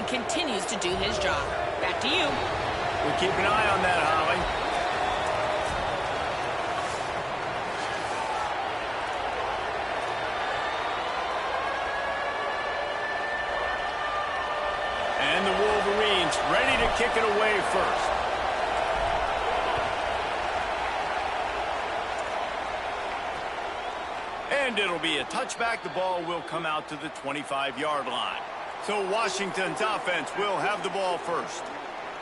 continues to do his job. Back to you. We'll keep an eye on that, Holly. And the Wolverines ready to kick it away first. And it'll be a touchback. The ball will come out to the 25-yard line. So Washington's offense will have the ball first.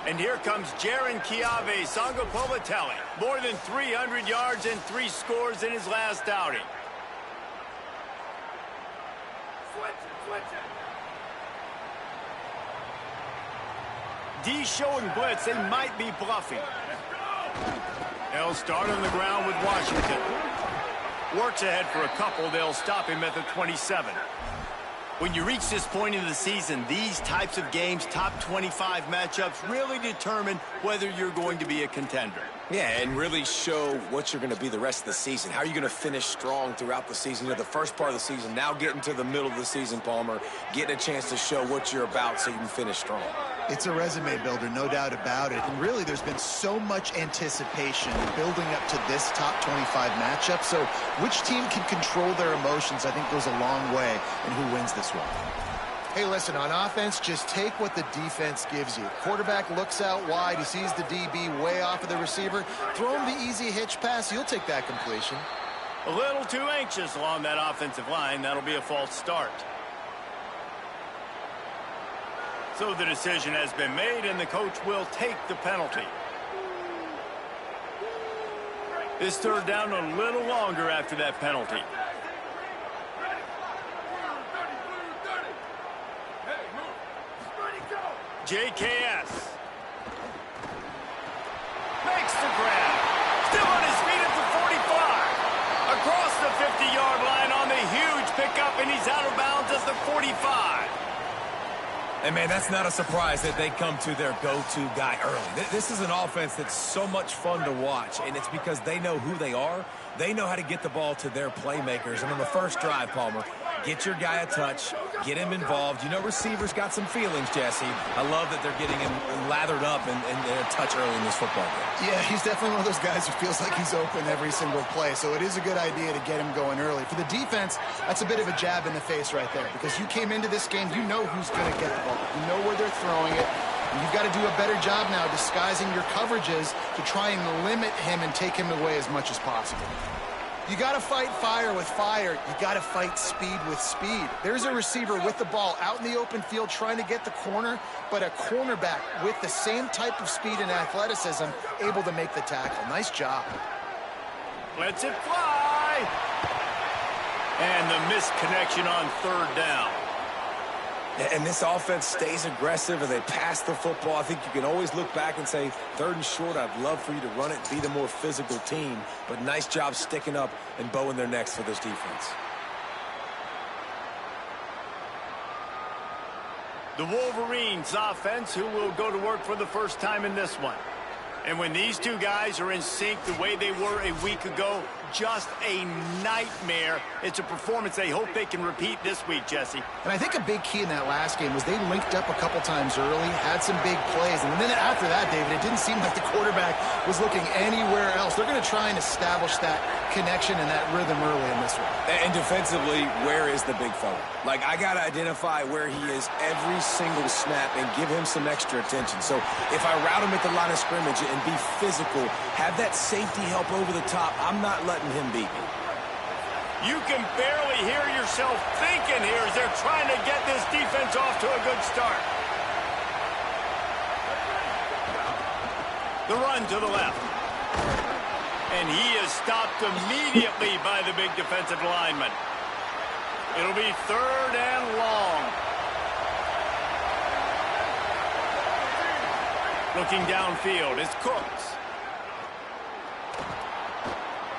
And here comes Jaron Kiave Sangapolatelli. More than 300 yards and 3 scores in his last outing. D showing blitz. They might be bluffing. They'll start on the ground with Washington. Works ahead for a couple. They'll stop him at the 27. When you reach this point in the season, these types of games, top 25 matchups, really determine whether you're going to be a contender. Yeah, and really show what you're going to be the rest of the season. How are you going to finish strong throughout the season? You know, the first part of the season, now getting to the middle of the season, Palmer, getting a chance to show what you're about so you can finish strong. It's a resume builder, no doubt about it. And really, there's been so much anticipation building up to this top 25 matchup. So which team can control their emotions, I think, goes a long way in who wins this one. Hey, listen, on offense, just take what the defense gives you. Quarterback looks out wide. He sees the DB way off of the receiver. Throw him the easy hitch pass. You'll take that completion. A little too anxious along that offensive line. That'll be a false start. So the decision has been made, and the coach will take the penalty. This third down a little longer after that penalty. JKS makes the grab. Still on his feet at the 45. Across the 50-yard line on the huge pickup, and he's out of bounds at the 45. And, man, that's not a surprise that they come to their go-to guy early. This is an offense that's so much fun to watch, and it's because they know who they are. They know how to get the ball to their playmakers. And on the first drive, Palmer, get your guy a touch, get him involved. You know receivers got some feelings, Jesse. I love that they're getting him lathered up and a touch early in this football game. Yeah, he's definitely one of those guys who feels like he's open every single play. So it is a good idea to get him going early. For the defense, that's a bit of a jab in the face right there, because you came into this game, you know who's going to get the ball. You know where they're throwing it. And you've got to do a better job now disguising your coverages to try and limit him and take him away as much as possible. You got to fight fire with fire. You got to fight speed with speed. There's a receiver with the ball out in the open field trying to get the corner, but a cornerback with the same type of speed and athleticism able to make the tackle. Nice job. Lets it fly. And the missed connection on third down. And this offense stays aggressive and they pass the football. I think you can always look back and say, 3rd and short, I'd love for you to run it and be the more physical team. But nice job sticking up and bowing their necks for this defense. The Wolverines offense, who will go to work for the first time in this one. And when these two guys are in sync the way they were a week ago, just a nightmare. It's a performance they hope they can repeat this week, Jesse. And I think a big key in that last game was they linked up a couple times early, had some big plays, and then after that, David, it didn't seem like the quarterback was looking anywhere else. They're going to try and establish that connection and that rhythm early in this one. And defensively, where is the big fella? Like, I got to identify where he is every single snap and give him some extra attention. So if I route him at the line of scrimmage and be physical, have that safety help over the top, I'm not letting him beat me. You can barely hear yourself thinking here as they're trying to get this defense off to a good start. The run to the left. And he is stopped immediately by the big defensive lineman. It'll be 3rd and long. Looking downfield, it's Cooks.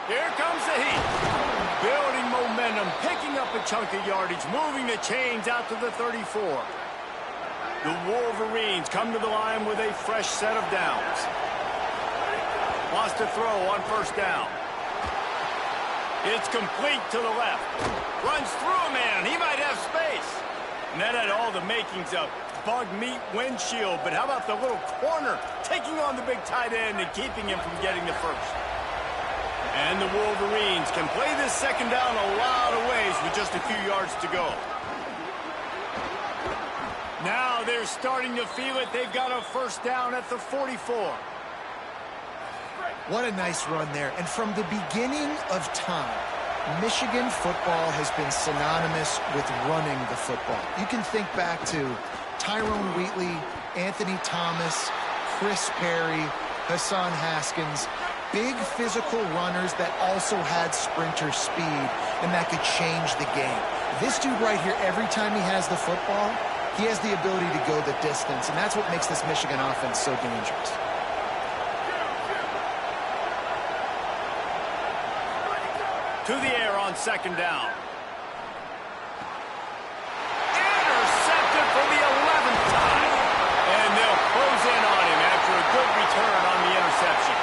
Here comes the heat. Building momentum, picking up a chunk of yardage, moving the chains out to the 34. The Wolverines come to the line with a fresh set of downs. Wants to throw on 1st down. It's complete to the left. Runs through a man. He might have space. And that had all the makings of bug meat windshield. But how about the little corner taking on the big tight end and keeping him from getting the first? And the Wolverines can play this second down a lot of ways with just a few yards to go. Now they're starting to feel it. They've got a first down at the 44. What a nice run there. And from the beginning of time, Michigan football has been synonymous with running the football. You can think back to Tyrone Wheatley, Anthony Thomas, Chris Perry, Hassan Haskins. Big physical runners that also had sprinter speed and that could change the game. This dude right here, every time he has the football, he has the ability to go the distance, and that's what makes this Michigan offense so dangerous. To the air on second down. Intercepted for the 11th time. And they'll close in on him after a good return on the interception.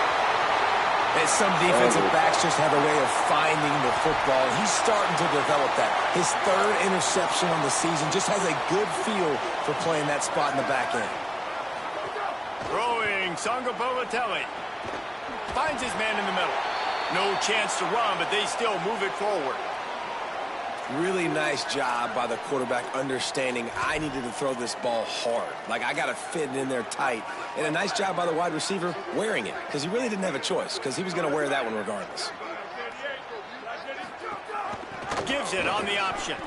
And some defensive backs just have a way of finding the football. He's starting to develop that. His third interception on the season, just has a good feel for playing that spot in the back end. Throwing, Sangapolatelli. Finds his man in the middle. No chance to run, but they still move it forward. Really nice job by the quarterback understanding I needed to throw this ball hard. Like, I got to fit it in there tight. And a nice job by the wide receiver wearing it, because he really didn't have a choice, because he was going to wear that one regardless. Gives it on the option.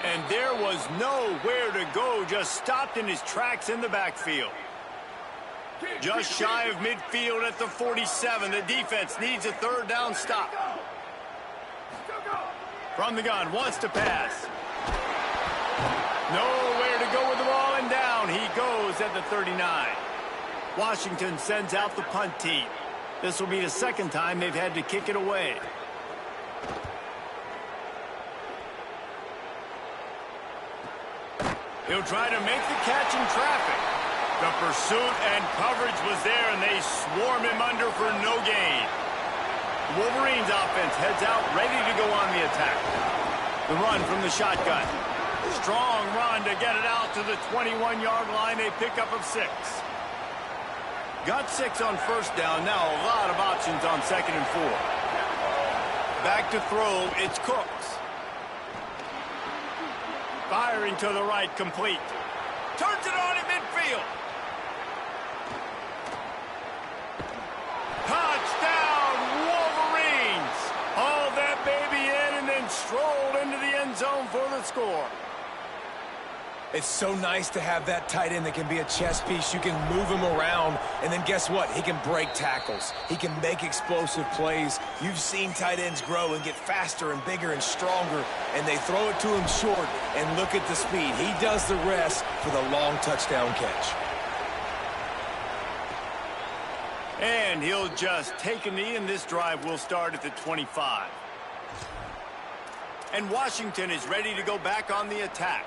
And there was nowhere to go, just stopped in his tracks in the backfield. Just shy of midfield at the 47. The defense needs a third down stop. From the gun, wants to pass. Nowhere to go with the ball, and down he goes at the 39. Washington sends out the punt team. This will be the second time they've had to kick it away. He'll try to make the catch in traffic. The pursuit and coverage was there, and they swarm him under for no gain. The Wolverines offense heads out, ready to go on the attack. The run from the shotgun. Strong run to get it out to the 21-yard line. They pick up of 6. Got 6 on first down. Now a lot of options on second and 4. Back to throw. It's Cooks. Firing to the right, complete. Turns it on in midfield. Touchdown, Wolverines! Hauled that baby in and then strolled into the end zone for the score. It's so nice to have that tight end that can be a chess piece. You can move him around, and then guess what? He can break tackles. He can make explosive plays. You've seen tight ends grow and get faster and bigger and stronger, and they throw it to him short, and look at the speed. He does the rest for the long touchdown catch. And he'll just take a knee, and this drive will start at the 25. And Washington is ready to go back on the attack.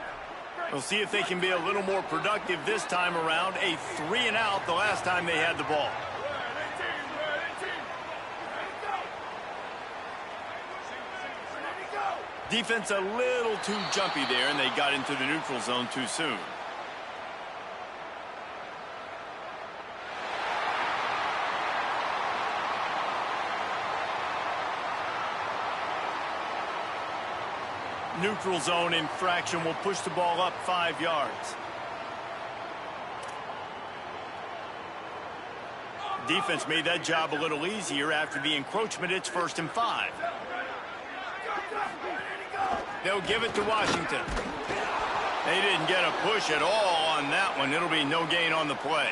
We'll see if they can be a little more productive this time around. A 3-and-out the last time they had the ball. Defense a little too jumpy there, and they got into the neutral zone too soon. Neutral zone infraction will push the ball up 5 yards. Defense made that job a little easier after the encroachment. It's 1st and 5. They'll give it to Washington. They didn't get a push at all on that one. It'll be no gain on the play.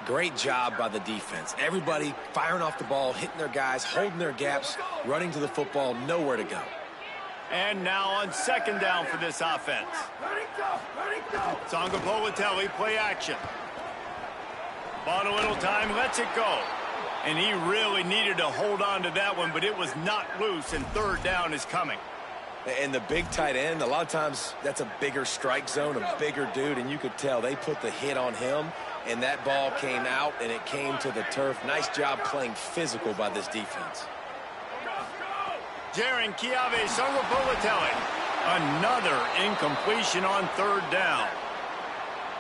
Great job by the defense. Everybody firing off the ball, hitting their guys, holding their gaps, running to the football, nowhere to go. And now on second down for this offense. Sangapolatelli, play action. Bought a little time, lets it go. And he really needed to hold on to that one, but it was not loose, and third down is coming. And the big tight end, a lot of times that's a bigger strike zone, a bigger dude, and you could tell they put the hit on him, and that ball came out, and it came to the turf. Nice job playing physical by this defense. Jaron Kiave Sangapolatelli Another incompletion on third down.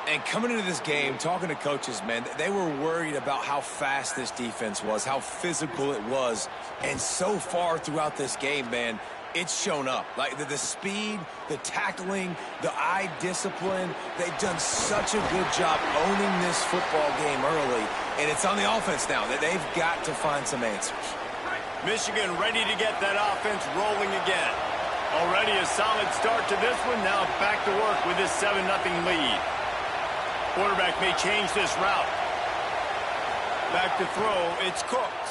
And coming into this game, talking to coaches, man, they were worried about how fast this defense was, how physical it was. And so far throughout this game, man, it's shown up. Like the speed, the tackling, the eye discipline, they've done such a good job owning this football game early. And it's on the offense now that they've got to find some answers. Michigan ready to get that offense rolling again. Already a solid start to this one. Now back to work with this 7-0 lead. Quarterback may change this route. Back to throw, it's Cooks.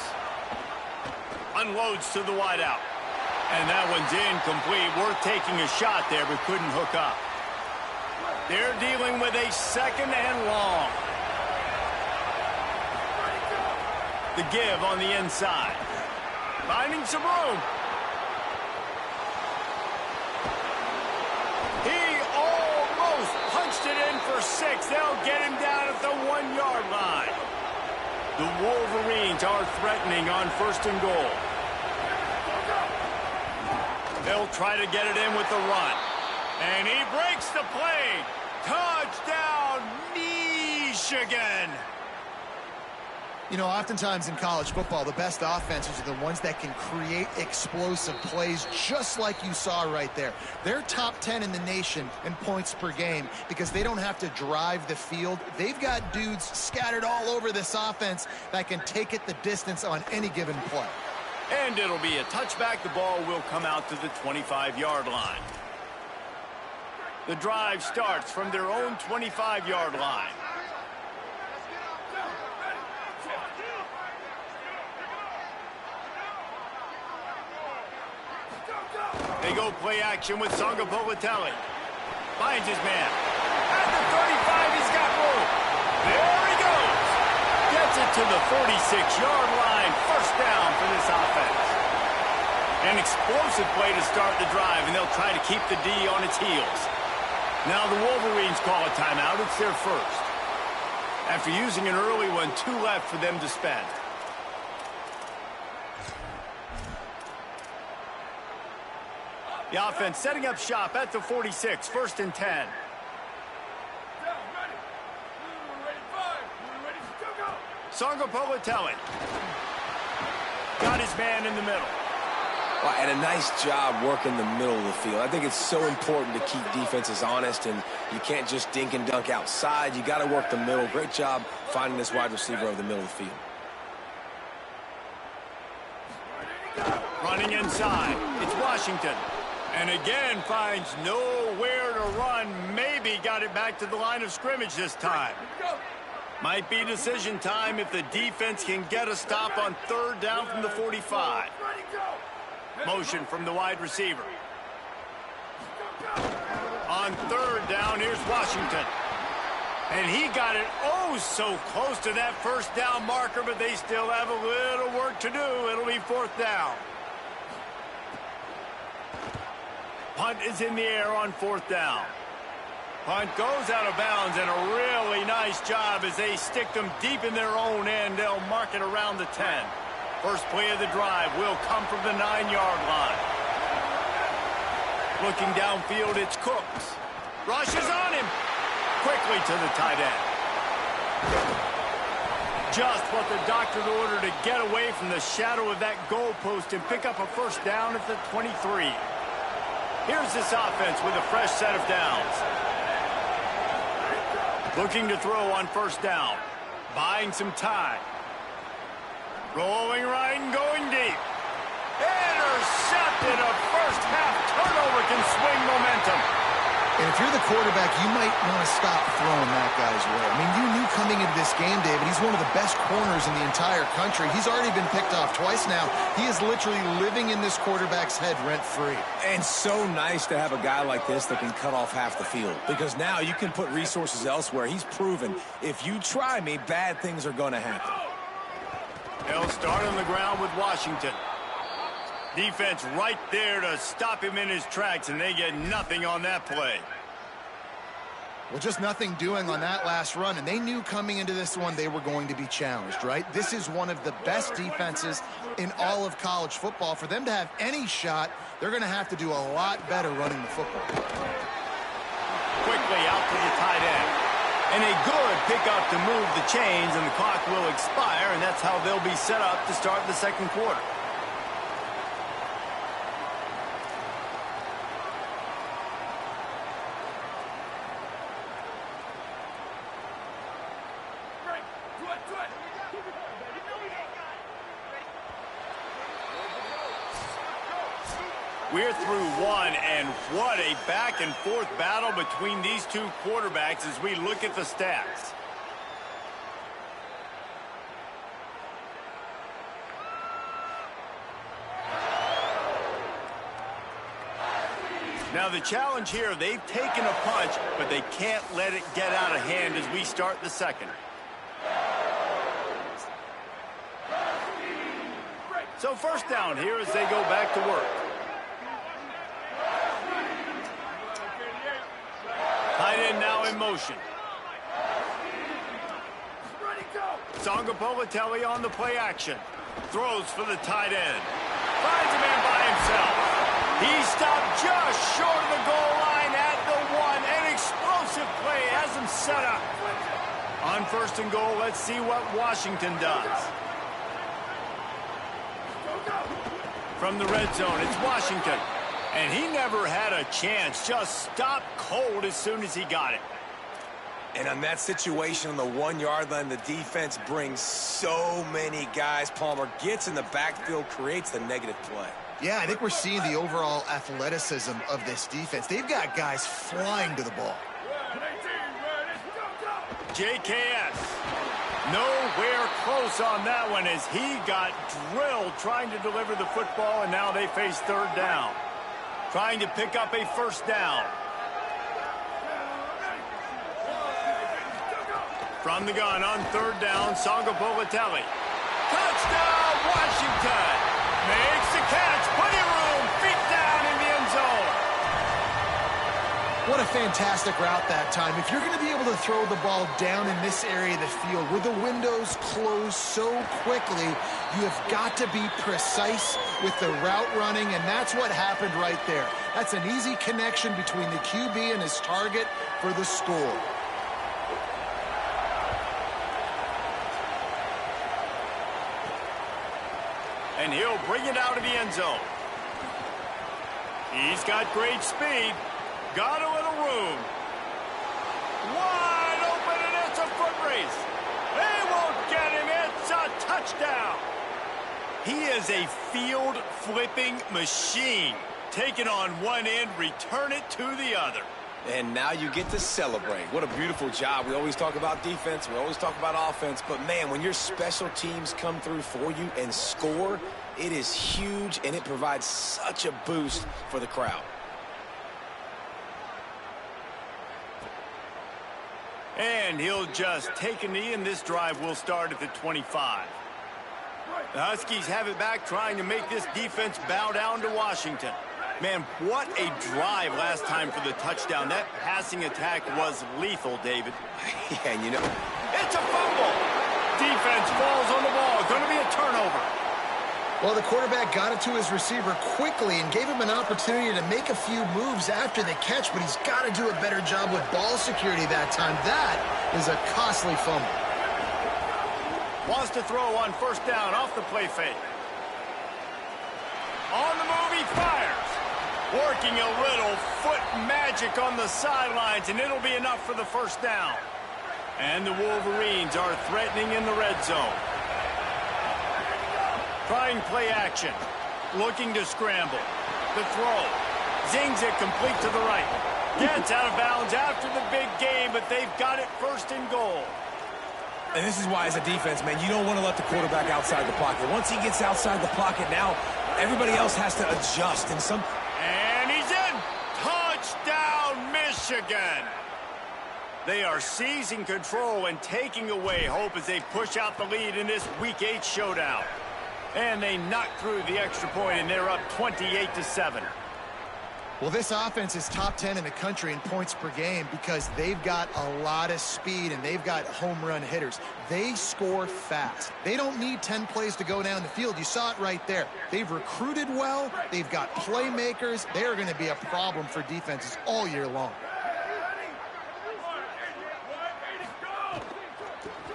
Unloads to the wideout. And that one's incomplete. Worth taking a shot there, but couldn't hook up. They're dealing with a 2nd and long. The give on the inside. Finding some room. He almost punched it in for 6. They'll get him down at the 1-yard line. The Wolverines are threatening on 1st and goal. They'll try to get it in with the run. And he breaks the play. Touchdown, Michigan. You know, oftentimes in college football, the best offenses are the ones that can create explosive plays, just like you saw right there. They're top 10 in the nation in points per game because they don't have to drive the field. They've got dudes scattered all over this offense that can take it the distance on any given play. And it'll be a touchback. The ball will come out to the 25-yard line. The drive starts from their own 25-yard line. They go play action with Songa Politelli. Finds his man. At the 35, he's got room. There he goes. Gets it to the 46-yard line. 1st down for this offense. An explosive play to start the drive, and they'll try to keep the D on its heels. Now the Wolverines call a timeout. It's their 1st. After using an early one, 2 left for them to spend. The offense setting up shop at the 46, 1st and 10. Songa Politelli. Got his man in the middle. Well, and a nice job working the middle of the field. I think it's so important to keep defenses honest, and you can't just dink and dunk outside. You got to work the middle. Great job finding this wide receiver over the middle of the field. Running inside. It's Washington. And again finds nowhere to run. Maybe got it back to the line of scrimmage this time. Might be decision time if the defense can get a stop on 3rd down from the 45. Motion from the wide receiver. On 3rd down, here's Washington. And he got it oh so close to that 1st down marker, but they still have a little work to do. It'll be 4th down. Punt is in the air on 4th down. Punt goes out of bounds, and a really nice job as they stick them deep in their own end. They'll mark it around the 10. First play of the drive will come from the 9-yard line. Looking downfield, it's Cooks. Rushes on him. Quickly to the tight end. Just what the doctor ordered to get away from the shadow of that goalpost and pick up a 1st down at the 23. Here's this offense with a fresh set of downs. Looking to throw on 1st down. Buying some time. Rolling right and going deep. Intercepted. A 1st half turnover can swing momentum. And if you're the quarterback, you might want to stop throwing that guy's way. I mean, you knew coming into this game, David, he's one of the best corners in the entire country. He's already been picked off twice now. He is literally living in this quarterback's head rent-free. And so nice to have a guy like this that can cut off half the field, because now you can put resources elsewhere. He's proven if you try me, bad things are going to happen. They'll start on the ground with Washington. Defense right there to stop him in his tracks, and they get nothing on that play. Well, just nothing doing on that last run, and they knew coming into this one they were going to be challenged, right? This is one of the best defenses in all of college football. For them to have any shot, they're going to have to do a lot better running the football. Quickly out to the tight end. And a good pickup to move the chains, and the clock will expire, and that's how they'll be set up to start the second quarter. We're through one, and what a back-and-forth battle between these two quarterbacks as we look at the stats. Now the challenge here, they've taken a punch, but they can't let it get out of hand as we start the second. So first down here as they go back to work. Tight end now in motion. Songa Politelli on the play action. Throws for the tight end. Finds a man by himself. He stopped just short of the goal line at the one. An explosive play has him set up. On first and goal, let's see what Washington does. From the red zone, it's Washington. And he never had a chance, just stopped cold as soon as he got it. And on that situation on the 1 yard line, the defense brings so many guys. Palmer gets in the backfield, creates the negative play. Yeah, I think we're seeing the overall athleticism of this defense. They've got guys flying to the ball. JKS. Nowhere close on that one as he got drilled trying to deliver the football, and now they face third down. Trying to pick up a first down. From the gun on third down, Songa Politelli. Touchdown, Washington! Makes the catch, plenty of room, feet down in the end zone. What a fantastic route that time. If you're going to be able to throw the ball down in this area of the field where the windows close so quickly, you have got to be precise with the route running, and that's what happened right there. That's an easy connection between the QB and his target for the score. And he'll bring it out of the end zone. He's got great speed. Got a little room. Wide open, and it's a foot race. They won't get him. It's a touchdown. He is a field-flipping machine. Take it on one end, return it to the other. And now you get to celebrate. What a beautiful job. We always talk about defense. We always talk about offense. But, man, when your special teams come through for you and score, it is huge, and it provides such a boost for the crowd. And he'll just take a knee, and this drive will start at the 25. The Huskies have it back, trying to make this defense bow down to Washington. Man, what a drive last time for the touchdown. That passing attack was lethal, David. Yeah, and you know. It's a fumble. Defense falls on the ball. Going to be a turnover. Well, the quarterback got it to his receiver quickly and gave him an opportunity to make a few moves after the catch, but he's got to do a better job with ball security that time. That is a costly fumble. Wants to throw on first down off the play fake. On the move, he fires. Working a little foot magic on the sidelines, and it'll be enough for the first down. And the Wolverines are threatening in the red zone. Trying play action. Looking to scramble. The throw. Zings it complete to the right. Gets out of bounds after the big game, but they've got it first and goal. And this is why, as a defense, man, you don't want to let the quarterback outside the pocket. Once he gets outside the pocket, now everybody else has to adjust. And he's in. Touchdown, Michigan. They are seizing control and taking away hope as they push out the lead in this Week 8 showdown. And they knock through the extra point, and they're up 28-7. Well, this offense is top 10 in the country in points per game because they've got a lot of speed and they've got home run hitters. They score fast. They don't need 10 plays to go down the field. You saw it right there. They've recruited well. They've got playmakers. They are going to be a problem for defenses all year long.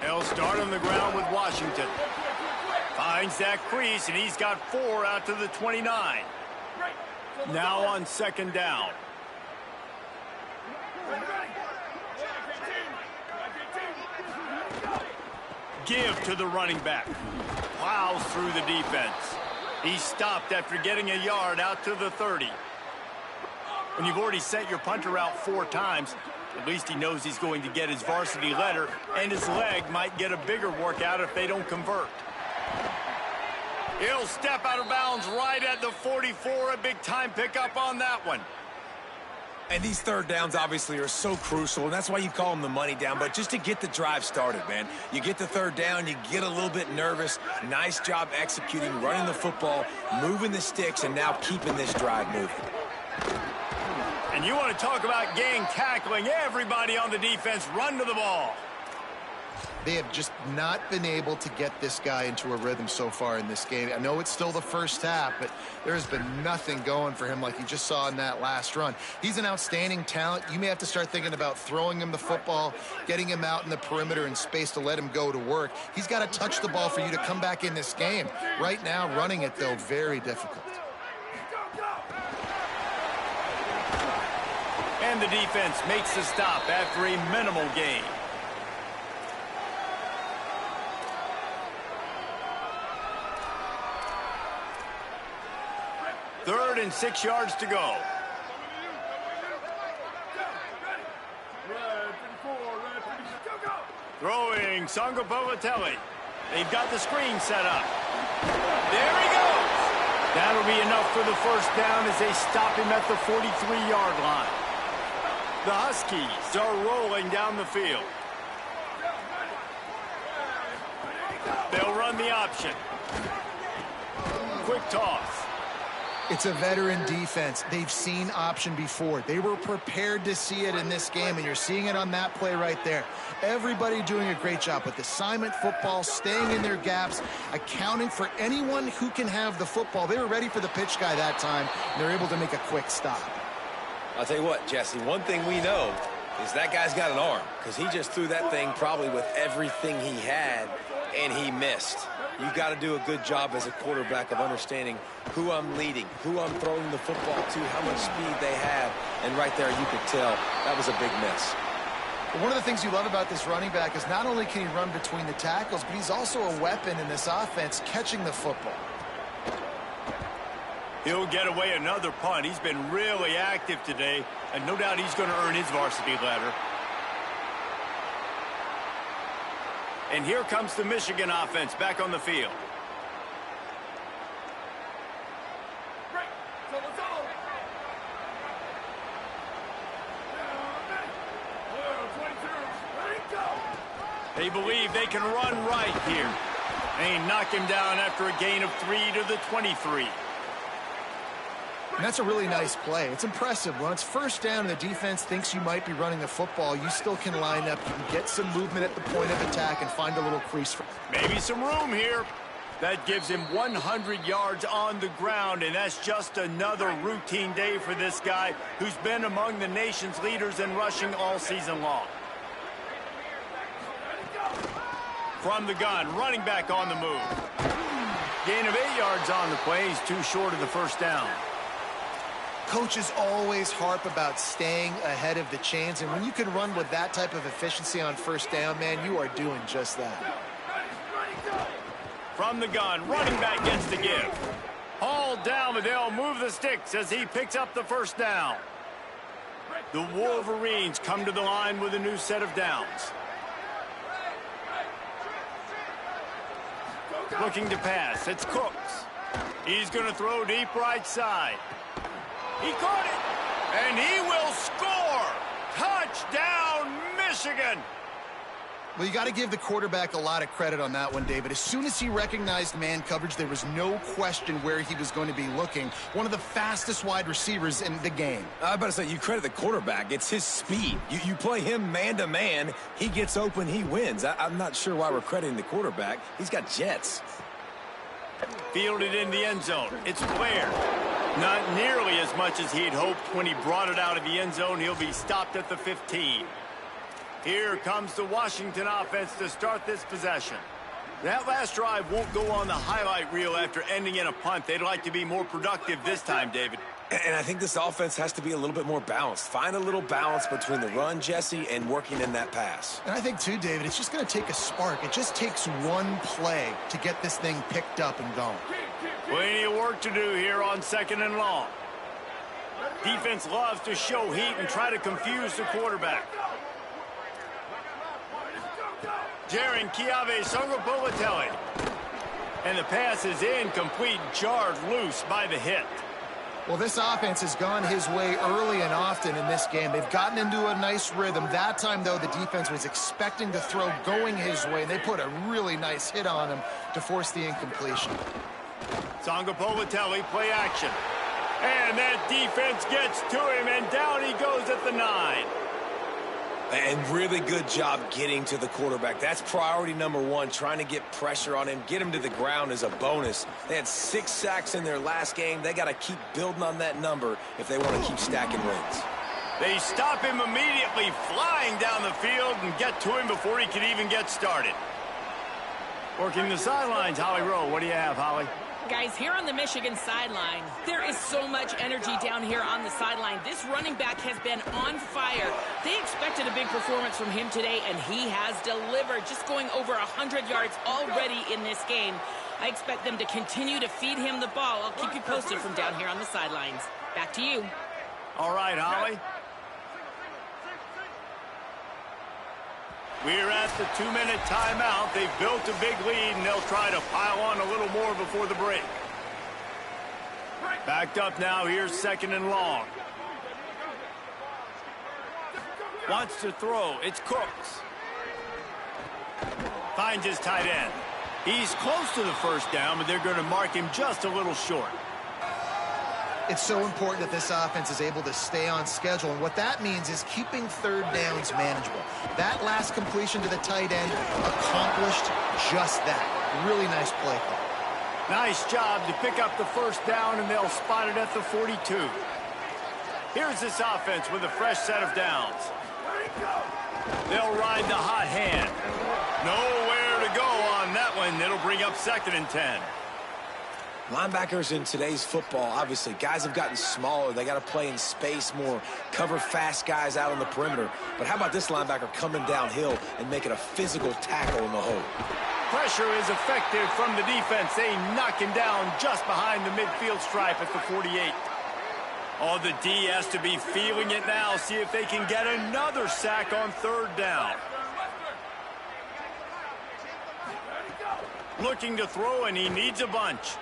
They'll start on the ground with Washington. Finds that crease, and he's got 4 out to the 29. Now on second down. Give to the running back. Plows through the defense. He stopped after getting a yard out to the 30. When you've already sent your punter out 4 times, at least he knows he's going to get his varsity letter, and his leg might get a bigger workout if they don't convert. He'll step out of bounds right at the 44. A big-time pickup on that one. And these third downs obviously are so crucial, and that's why you call them the money down. But just to get the drive started, man, you get the third down, you get a little bit nervous. Nice job executing, running the football, moving the sticks, and now keeping this drive moving. And you want to talk about gang tackling. Everybody on the defense run to the ball. They have just not been able to get this guy into a rhythm so far in this game. I know it's still the first half, but there's been nothing going for him like you just saw in that last run. He's an outstanding talent. You may have to start thinking about throwing him the football, getting him out in the perimeter and space to let him go to work. He's got to touch the ball for you to come back in this game. Right now, running it, though, very difficult. And the defense makes the stop after a minimal gain. Third and 6 yards to go. Throwing Sangapavatelli. They've got the screen set up. There he goes. That'll be enough for the first down as they stop him at the 43-yard line. The Huskies are rolling down the field. They'll run the option. Quick toss. It's a veteran defense. They've seen option before. They were prepared to see it in this game, and you're seeing it on that play right there. Everybody doing a great job with assignment football, staying in their gaps, accounting for anyone who can have the football. They were ready for the pitch guy that time, and they're able to make a quick stop. I'll tell you what, Jesse, one thing we know is that guy's got an arm, because he just threw that thing probably with everything he had, and he missed. You've got to do a good job as a quarterback of understanding who I'm leading, who I'm throwing the football to, how much speed they have. And right there, you could tell that was a big miss. One of the things you love about this running back is not only can he run between the tackles, but he's also a weapon in this offense, catching the football. He'll get away another punt. He's been really active today, and no doubt he's going to earn his varsity letter. And here comes the Michigan offense back on the field. They believe they can run right here. They knock him down after a gain of 3 to the 23. And that's a really nice play. It's impressive. When it's first down and the defense thinks you might be running the football, you still can line up. You can get some movement at the point of attack and find a little crease. Maybe some room here. That gives him 100 yards on the ground, and that's just another routine day for this guy who's been among the nation's leaders in rushing all season long. From the gun, running back on the move. Gain of 8 yards on the play. He's too short of the first down. Coaches always harp about staying ahead of the chains, and when you can run with that type of efficiency on first down, man, you are doing just that. From the gun, running back gets the give. Hauled down, but they'll move the sticks as he picks up the first down. The Wolverines come to the line with a new set of downs. Looking to pass, it's Cooks. He's going to throw deep right side. He caught it, and he will score. Touchdown, Michigan. Well, you got to give the quarterback a lot of credit on that one, David. As soon as he recognized man coverage, there was no question where he was going to be looking. One of the fastest wide receivers in the game. I was about to say, you credit the quarterback. It's his speed. You play him man-to-man, he gets open, he wins. I'm not sure why we're crediting the quarterback. He's got jets. Fielded in the end zone. It's Blair. Not nearly as much as he'd hoped when he brought it out of the end zone. He'll be stopped at the 15. Here comes the Washington offense to start this possession. That last drive won't go on the highlight reel after ending in a punt. They'd like to be more productive this time, David. And I think this offense has to be a little bit more balanced. Find a little balance between the run, Jesse, and working in that pass. And I think, too, David, it's just going to take a spark. It just takes one play to get this thing picked up and going. Plenty of work to do here on 2nd and long. Defense loves to show heat and try to confuse the quarterback. Jaron Kiave Songopolatelli. And the pass is incomplete, jarred loose by the hit. Well, this offense has gone his way early and often in this game. They've gotten into a nice rhythm. That time, though, the defense was expecting to throw going his way. They put a really nice hit on him to force the incompletion. Songopolatelli, play action. And that defense gets to him, and down he goes at the 9. And really good job getting to the quarterback. That's priority number one, trying to get pressure on him. Get him to the ground is a bonus. They had 6 sacks in their last game. They got to keep building on that number if they want to keep stacking wins. They stop him immediately, flying down the field and get to him before he can even get started. Working the sidelines, Holly Rowe. What do you have, Holly? Guys, here on the Michigan sideline, there is so much energy down here on the sideline. This running back has been on fire. They expected a big performance from him today, and he has delivered, just going over 100 yards already in this game. I expect them to continue to feed him the ball. I'll keep you posted from down here on the sidelines. Back to you. All right, Holly. We're at the 2-minute timeout. They've built a big lead, and they'll try to pile on a little more before the break. Backed up now. Here's 2nd and long. Wants to throw. It's Cooks. Finds his tight end. He's close to the first down, but they're going to mark him just a little short. It's so important that this offense is able to stay on schedule, and what that means is keeping 3rd downs manageable. That last completion to the tight end accomplished just that. Really nice play call. Nice job to pick up the first down, and they'll spot it at the 42. Here's this offense with a fresh set of downs. They'll ride the hot hand. Nowhere to go on that one. It'll bring up 2nd and 10. Linebackers in today's football, obviously, guys have gotten smaller. They got to play in space more, cover fast guys out on the perimeter. But how about this linebacker coming downhill and making a physical tackle in the hole? Pressure is effective from the defense. They knock him down just behind the midfield stripe at the 48. Oh, the D has to be feeling it now. See if they can get another sack on 3rd down. Looking to throw, and he needs a bunch.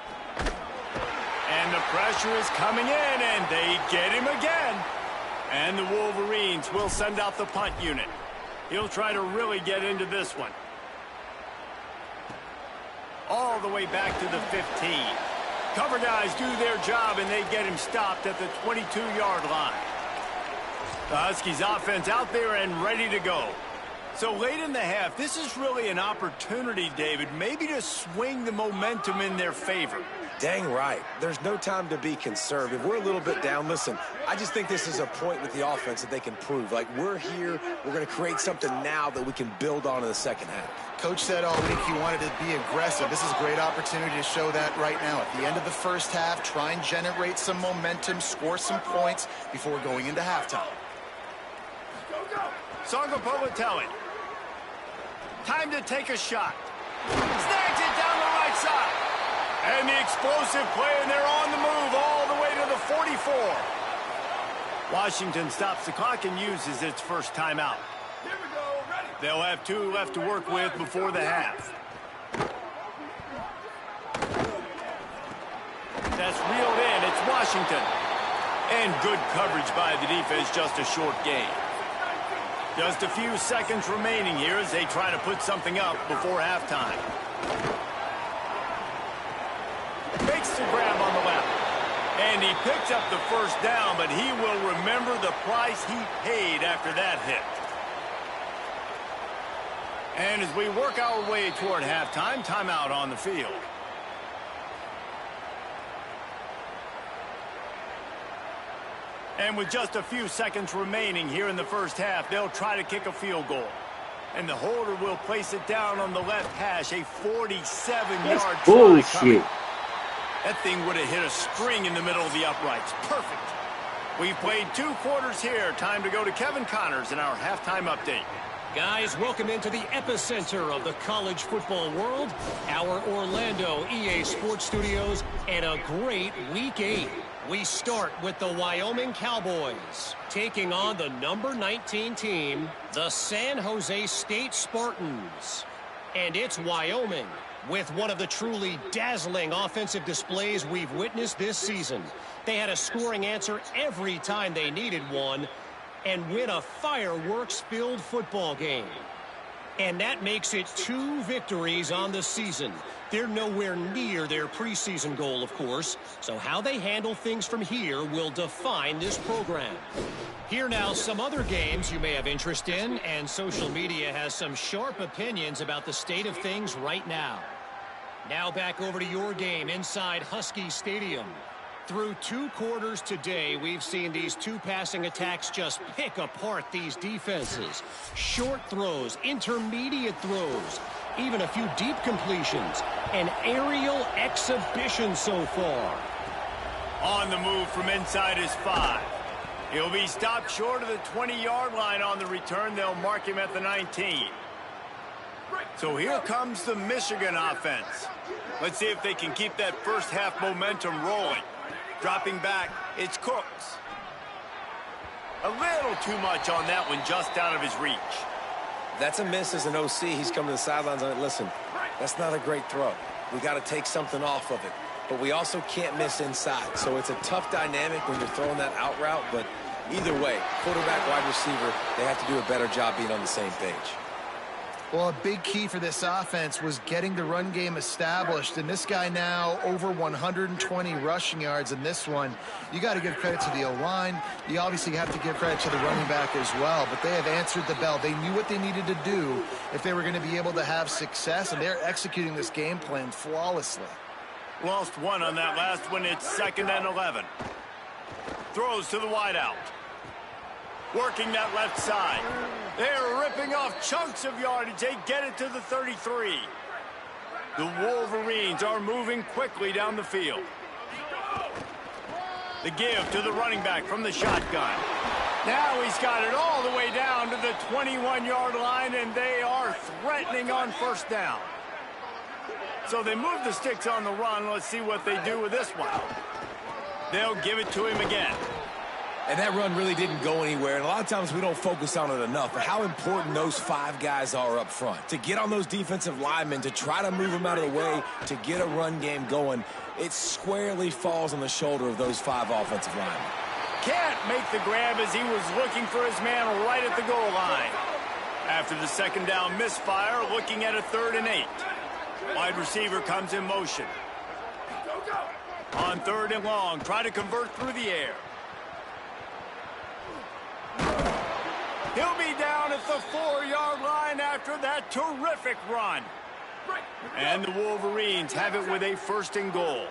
And the pressure is coming in, and they get him again. And the Wolverines will send out the punt unit. He'll try to really get into this one. All the way back to the 15. Cover guys do their job, and they get him stopped at the 22-yard line. The Huskies offense out there and ready to go. So late in the half, this is really an opportunity, David, maybe to swing the momentum in their favor. Dang right. There's no time to be conservative. We're a little bit down. Listen, I just think this is a point with the offense that they can prove. Like, we're here. We're going to create something now that we can build on in the second half. Coach said all week he wanted to be aggressive. This is a great opportunity to show that right now. At the end of the first half, try and generate some momentum, score some points before going into halftime. Songopolatelli. Time to take a shot. Snags it down the right side. And the explosive play, and they're on the move all the way to the 44. Washington stops the clock and uses its first timeout. They'll have 2 left to work with before the half. That's reeled in. It's Washington. And good coverage by the defense, just a short gain. Just a few seconds remaining here as they try to put something up before halftime. Makes the grab on the left. And he picks up the first down, but he will remember the price he paid after that hit. And as we work our way toward halftime, timeout on the field. And with just a few seconds remaining here in the first half, they'll try to kick a field goal. And the holder will place it down on the left hash, a 47-yard try coming. That thing would have hit a string in the middle of the uprights. Perfect. We've played 2 quarters here. Time to go to Kevin Connors in our halftime update. Guys, welcome into the epicenter of the college football world, our Orlando EA Sports Studios, and a great Week 8. We start with the Wyoming Cowboys, taking on the number 19 team, the San Jose State Spartans. And it's Wyoming, with one of the truly dazzling offensive displays we've witnessed this season. They had a scoring answer every time they needed one, and win a fireworks-filled football game. And that makes it 2 victories on the season. They're nowhere near their preseason goal, of course, so how they handle things from here will define this program. Here now, some other games you may have interest in, and social media has some sharp opinions about the state of things right now. Now back over to your game inside Husky Stadium. Through 2 quarters today, we've seen these 2 passing attacks just pick apart these defenses. Short throws, intermediate throws, even a few deep completions. An aerial exhibition so far. On the move from inside his 5. He'll be stopped short of the 20-yard line on the return. They'll mark him at the 19. So here comes the Michigan offense. Let's see if they can keep that first half momentum rolling. Dropping back, it's Cooks. A little too much on that one, just out of his reach. That's a miss as an OC. He's coming to the sidelines on it. Listen, that's not a great throw. We got to take something off of it. But we also can't miss inside. So it's a tough dynamic when you're throwing that out route. But either way, quarterback, wide receiver, they have to do a better job being on the same page. Well, a big key for this offense was getting the run game established. And this guy now over 120 rushing yards in this one. You got to give credit to the O-line. You obviously have to give credit to the running back as well. But they have answered the bell. They knew what they needed to do if they were going to be able to have success. And they're executing this game plan flawlessly. Lost 1 on that last one. It's 2nd and 11. Throws to the wideout. Working that left side. They're ripping off chunks of yardage. They get it to the 33. The Wolverines are moving quickly down the field. The give to the running back from the shotgun. Now he's got it all the way down to the 21-yard line, and they are threatening on first down. So they move the sticks on the run. Let's see what they do with this one. They'll give it to him again. And that run really didn't go anywhere. And a lot of times we don't focus on it enough. But how important those 5 guys are up front. To get on those defensive linemen, to try to move them out of the way, to get a run game going, it squarely falls on the shoulder of those 5 offensive linemen. Can't make the grab as he was looking for his man right at the goal line. After the 2nd down misfire, looking at a 3rd and 8. Wide receiver comes in motion. On 3rd and long, try to convert through the air. He'll be down at the 4-yard line after that terrific run. And the Wolverines have it with a 1st and goal.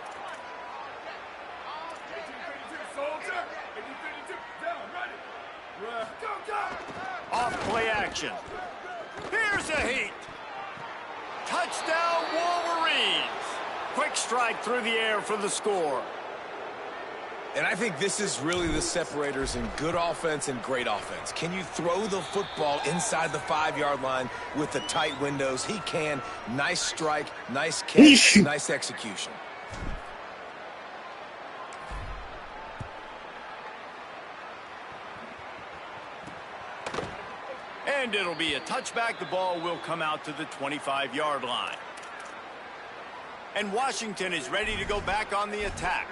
Off play action. Here's a heat. Touchdown Wolverines. Quick strike through the air for the score. And I think this is really the separators in good offense and great offense. Can you throw the football inside the 5-yard line with the tight windows? He can. Nice strike, nice catch, nice execution. And it'll be a touchback. The ball will come out to the 25-yard line. And Washington is ready to go back on the attack.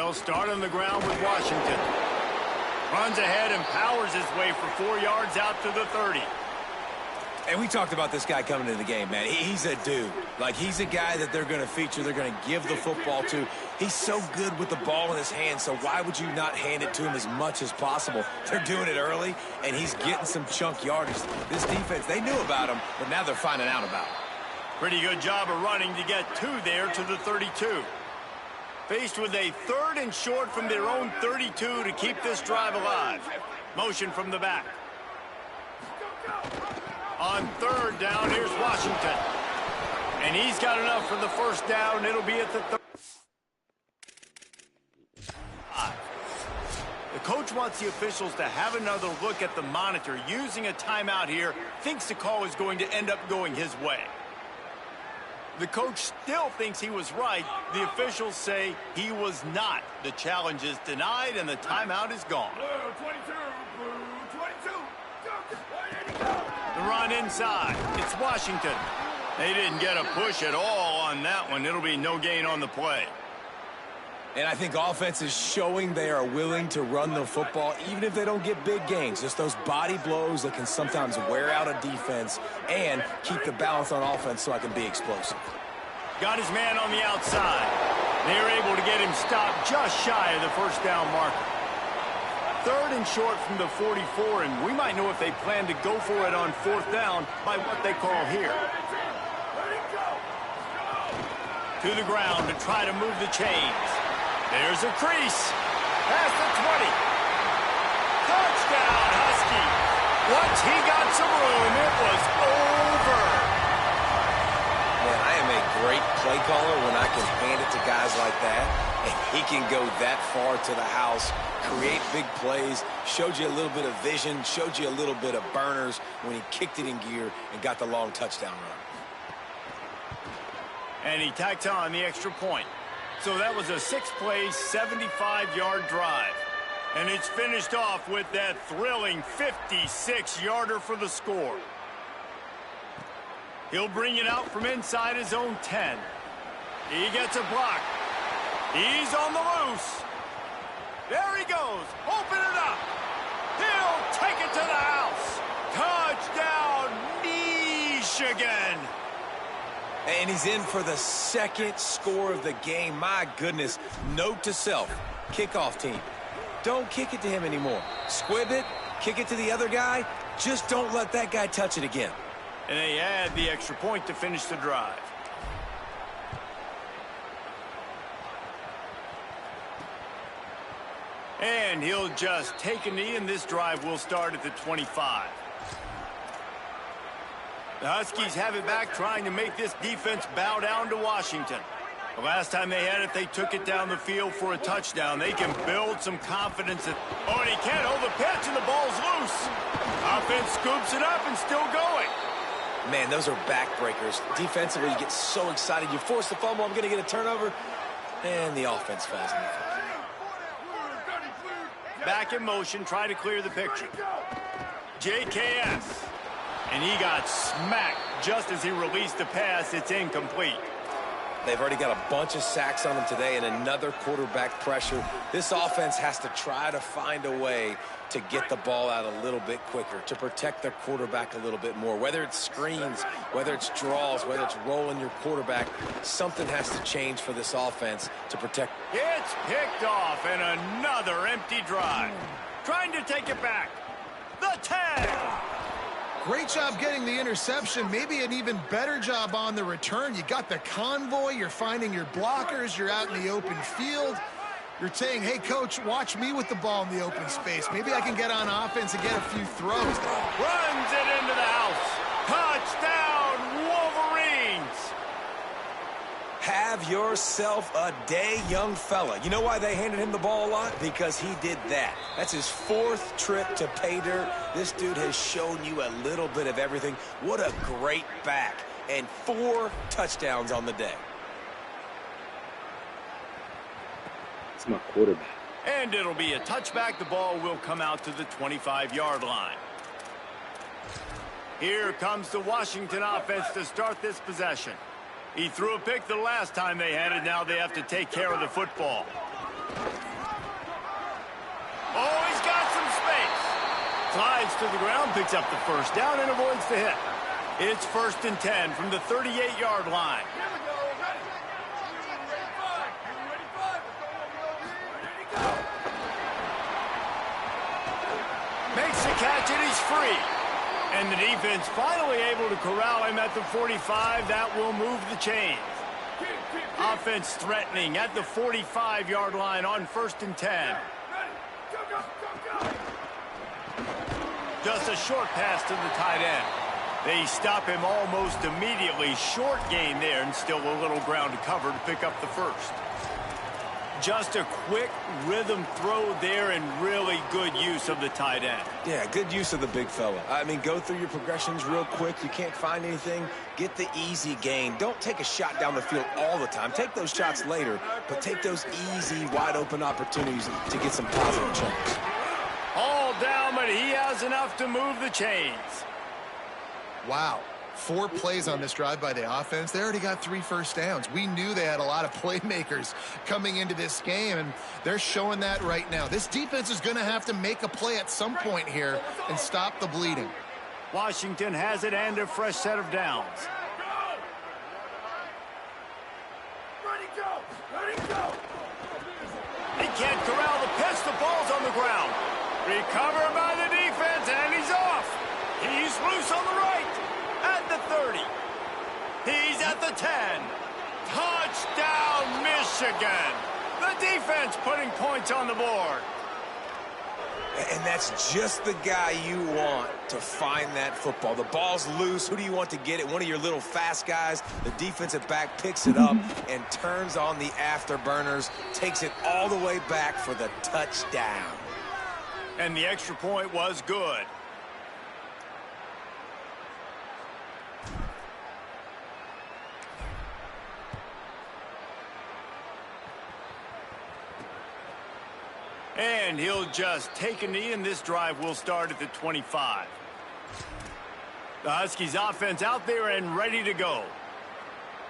They'll start on the ground with Washington. Runs ahead and powers his way for 4 yards out to the 30. And we talked about this guy coming into the game, man. He's a dude. Like, he's a guy that they're going to feature, they're going to give the football to. He's so good with the ball in his hand, so why would you not hand it to him as much as possible? They're doing it early, and he's getting some chunk yardage. This defense, they knew about him, but now they're finding out about him. Pretty good job of running to get 2 there to the 32. Faced with a 3rd and short from their own 32 to keep this drive alive. Motion from the back. On 3rd down, here's Washington. And he's got enough for the 1st down. It'll be at the 35. The coach wants the officials to have another look at the monitor. Using a timeout here, thinks the call is going to end up going his way. The coach still thinks he was right. The officials say he was not. The challenge is denied, and the timeout is gone. The run inside. It's Washington. They didn't get a push at all on that one. It'll be no gain on the play. And I think offense is showing they are willing to run the football, even if they don't get big gains. Just those body blows that can sometimes wear out a defense and keep the balance on offense so I can be explosive. Got his man on the outside. They were able to get him stopped just shy of the 1st down marker. 3rd and short from the 44, and we might know if they plan to go for it on 4th down by what they call here. To the ground to try to move the chains. There's a crease. Past the 20. Touchdown, Husky. Once he got some room, it was over. Man, I am a great play caller when I can hand it to guys like that. And he can go that far to the house, create big plays, showed you a little bit of vision, showed you a little bit of burners when he kicked it in gear and got the long touchdown run. And he tacked on the extra point. So that was a 6-play, 75-yard drive. And it's finished off with that thrilling 56-yarder for the score. He'll bring it out from inside his own 10. He gets a block. He's on the loose. There he goes. Open it up. He'll take it to the house. Touchdown, Michigan. And he's in for the 2nd score of the game. My goodness. Note to self, kickoff team. Don't kick it to him anymore. Squib it, kick it to the other guy. Just don't let that guy touch it again. And they add the extra point to finish the drive. And he'll just take a knee, and this drive will start at the 25. The Huskies have it back, trying to make this defense bow down to Washington. The last time they had it, they took it down the field for a touchdown. They can build some confidence. Oh, and he can't hold the pitch, and the ball's loose. Offense scoops it up and still going. Man, those are backbreakers. Defensively, you get so excited. You force the fumble, I'm going to get a turnover, and the offense falls in the field. Back in motion, try to clear the picture. JKS. And he got smacked just as he released the pass. It's incomplete. They've already got a bunch of sacks on them today and another quarterback pressure. This offense has to try to find a way to get the ball out a little bit quicker, to protect their quarterback a little bit more. Whether it's screens, whether it's draws, whether it's rolling your quarterback, something has to change for this offense to protect. It's picked off and another empty drive. Trying to take it back. The tag. Great job getting the interception. Maybe an even better job on the return. You got the convoy. You're finding your blockers. You're out in the open field. You're saying, hey, coach, watch me with the ball in the open space. Maybe I can get on offense and get a few throws. Runs it into the house. Touchdown, Wolverines. Have yourself a day, young fella. You know why they handed him the ball a lot? Because he did that. That's his 4th trip to pay dirt. This dude has shown you a little bit of everything. What a great back. And 4 touchdowns on the day. It's my quarterback. And it'll be a touchback. The ball will come out to the 25-yard line. Here comes the Washington offense to start this possession. He threw a pick the last time they had it. Now they have to take care of the football. Oh, he's got some space. Slides to the ground, picks up the first down, and avoids the hit. It's 1st and 10 from the 38-yard line. Makes the catch, and he's free. And the defense finally able to corral him at the 45. That will move the chains. Offense threatening at the 45-yard line on 1st and 10. Just a short pass to the tight end. They stop him almost immediately. Short gain there, and still a little ground to cover to pick up the first. Just a quick rhythm throw there, and really good use of the tight end. Yeah, good use of the big fella. I mean, go through your progressions real quick. You can't find anything, get the easy gain. Don't take a shot down the field all the time. Take those shots later, but take those easy, wide-open opportunities to get some positive chunks. All down, but he has enough to move the chains. Wow. 4 plays on this drive by the offense. They already got 3 first downs. We knew they had a lot of playmakers coming into this game, and they're showing that right now. This defense is going to have to make a play at some point here and stop the bleeding. Washington has it and a fresh set of downs. He can't corral the pitch. The ball's on the ground. Recovered by the defense, and he's off. He's loose on the right. At the 30. He's at the 10. Touchdown, Michigan. The defense putting points on the board. And that's just the guy you want to find that football. The ball's loose. Who do you want to get it? One of your little fast guys. The defensive back picks it up and turns on the afterburners, takes it all the way back for the touchdown. And the extra point was good. And he'll just take a knee, and this drive will start at the 25. The Huskies offense out there and ready to go.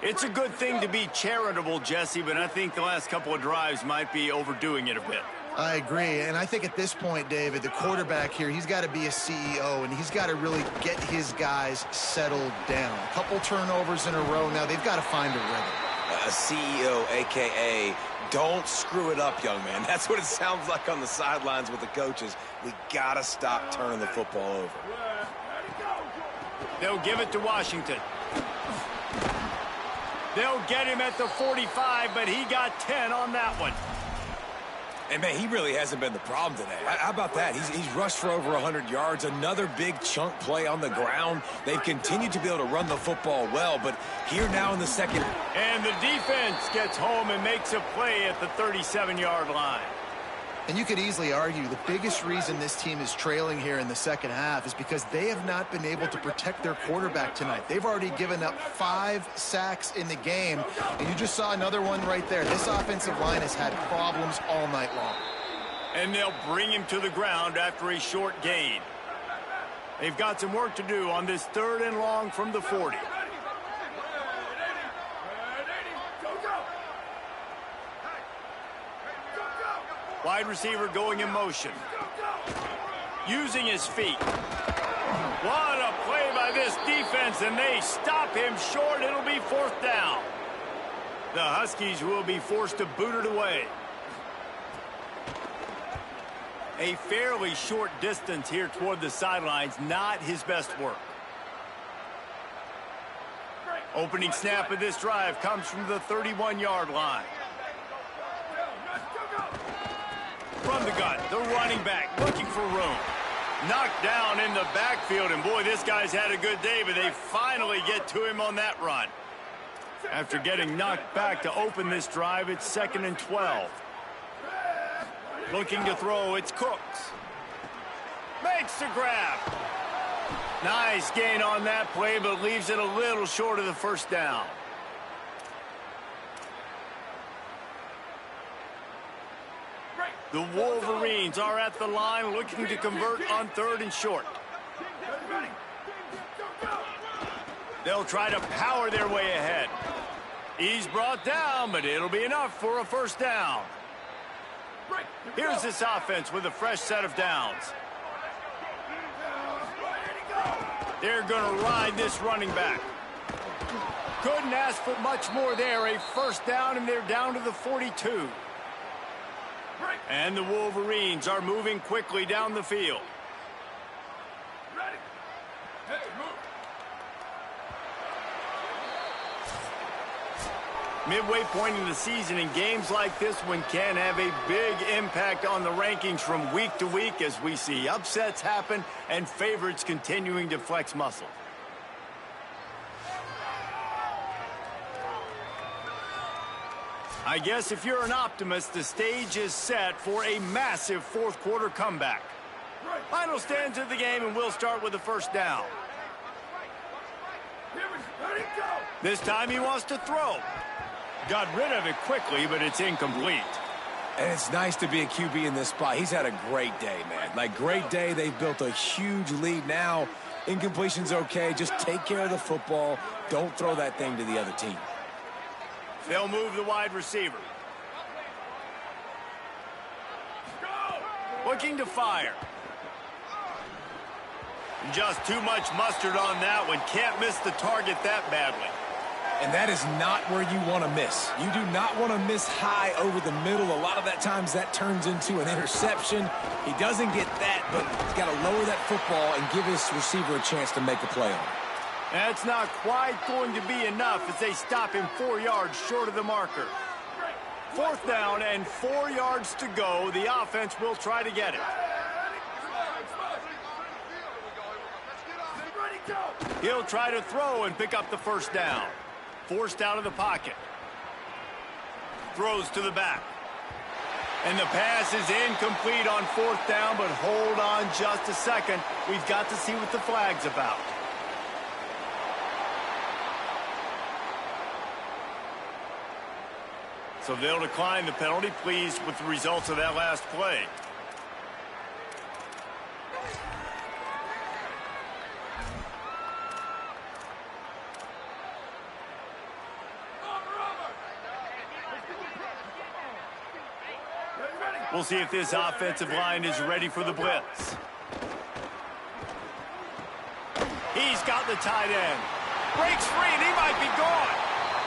It's a good thing to be charitable, Jesse, but I think the last couple of drives might be overdoing it a bit. I agree, and I think at this point, David, the quarterback here, he's got to be a CEO, and he's got to really get his guys settled down. A couple turnovers in a row now. They've got to find a rhythm. A CEO, a.k.a. don't screw it up, young man. That's what it sounds like on the sidelines with the coaches. We got to stop turning the football over. They'll give it to Washington. They'll get him at the 45, but he got 10 on that one. And, man, he really hasn't been the problem today. How about that? He's rushed for over 100 yards. Another big chunk play on the ground. They've continued to be able to run the football well, but here now in the second. And the defense gets home and makes a play at the 37-yard line. And you could easily argue the biggest reason this team is trailing here in the second half is because they have not been able to protect their quarterback tonight. They've already given up 5 sacks in the game, and you just saw another one right there. This offensive line has had problems all night long. And they'll bring him to the ground after a short gain. They've got some work to do on this 3rd and long from the 40. Wide receiver going in motion. Using his feet. What a play by this defense, and they stop him short. It'll be 4th down. The Huskies will be forced to boot it away. A fairly short distance here toward the sidelines, not his best work. Opening snap of this drive comes from the 31-yard line. From the gun, the running back looking for room. Knocked down in the backfield, and boy, this guy's had a good day, but they finally get to him on that run. After getting knocked back to open this drive, it's 2nd and 12. Looking to throw, it's Cooks. Makes the grab. Nice gain on that play, but leaves it a little short of the 1st down. The Wolverines are at the line looking to convert on 3rd and short. They'll try to power their way ahead. He's brought down, but it'll be enough for a 1st down. Here's this offense with a fresh set of downs. They're going to ride this running back. Couldn't ask for much more there. A first down, and they're down to the 42. And the Wolverines are moving quickly down the field. Midway point in the season, and games like this one can have a big impact on the rankings from week to week as we see upsets happen and favorites continuing to flex muscle. I guess if you're an optimist, the stage is set for a massive fourth quarter comeback. Final stands of the game, and we'll start with the first down. This time he wants to throw. Got rid of it quickly, but it's incomplete. And it's nice to be a QB in this spot. He's had a great day, man. Like, great day. They've built a huge lead now. Incompletion's okay. Just take care of the football. Don't throw that thing to the other team. They'll move the wide receiver. Looking to fire. Just too much mustard on that one. Can't miss the target that badly. And that is not where you want to miss. You do not want to miss high over the middle. A lot of that times that turns into an interception. He doesn't get that, but he's got to lower that football and give his receiver a chance to make a play on it. That's not quite going to be enough as they stop him 4 yards short of the marker. Fourth down and 4 yards to go. The offense will try to get it. He'll try to throw and pick up the first down. Forced out of the pocket. Throws to the back. And the pass is incomplete on fourth down, but hold on just a second. We've got to see what the flag's about. So they'll decline the penalty, pleased with the results of that last play. We'll see if this offensive line is ready for the blitz. He's got the tight end. Breaks free, and he might be gone.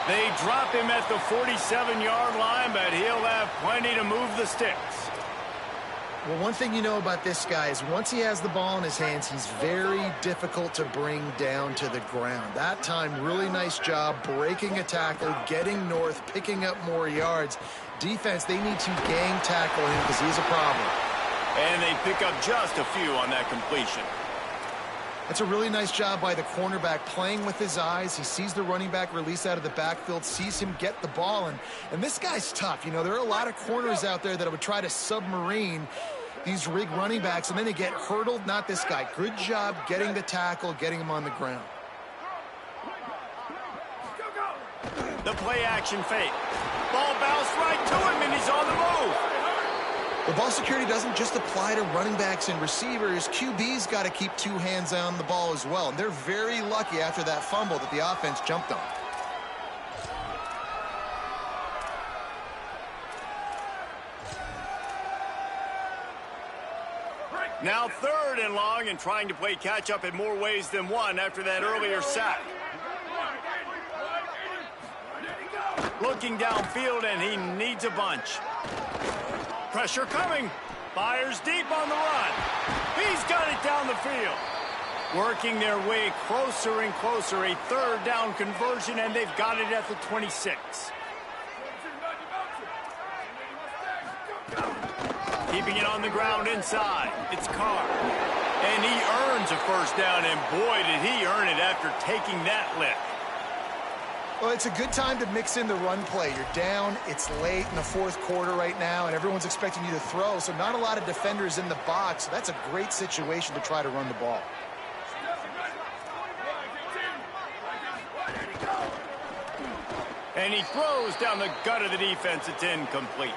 They drop him at the 47-yard line, but he'll have plenty to move the sticks. Well, one thing you know about this guy is once he has the ball in his hands, he's very difficult to bring down to the ground. That time, really nice job breaking a tackle, getting north, picking up more yards. Defense, they need to gang tackle him because he's a problem. And they pick up just a few on that completion. That's a really nice job by the cornerback playing with his eyes. He sees the running back release out of the backfield, sees him get the ball, and this guy's tough. You know, there are a lot of corners out there that would try to submarine these rig running backs, and then they get hurdled. Not this guy. Good job getting the tackle, getting him on the ground. The play action fake. Ball bounced right to him, and he's on the move. The ball security doesn't just apply to running backs and receivers. QB's got to keep two hands on the ball as well. And they're very lucky after that fumble that the offense jumped on. Now 3rd and long, and trying to play catch-up in more ways than one after that earlier sack. Looking downfield, and he needs a bunch. Pressure coming. Fires deep on the run. He's got it down the field. Working their way closer and closer. A 3rd down conversion, and they've got it at the 26. Keeping it on the ground inside. It's Carr. And he earns a first down, and boy, did he earn it after taking that lick. Well, it's a good time to mix in the run play. You're down, it's late in the 4th quarter right now, and everyone's expecting you to throw, so not a lot of defenders in the box. So that's a great situation to try to run the ball. And he throws down the gut of the defense. It's incomplete.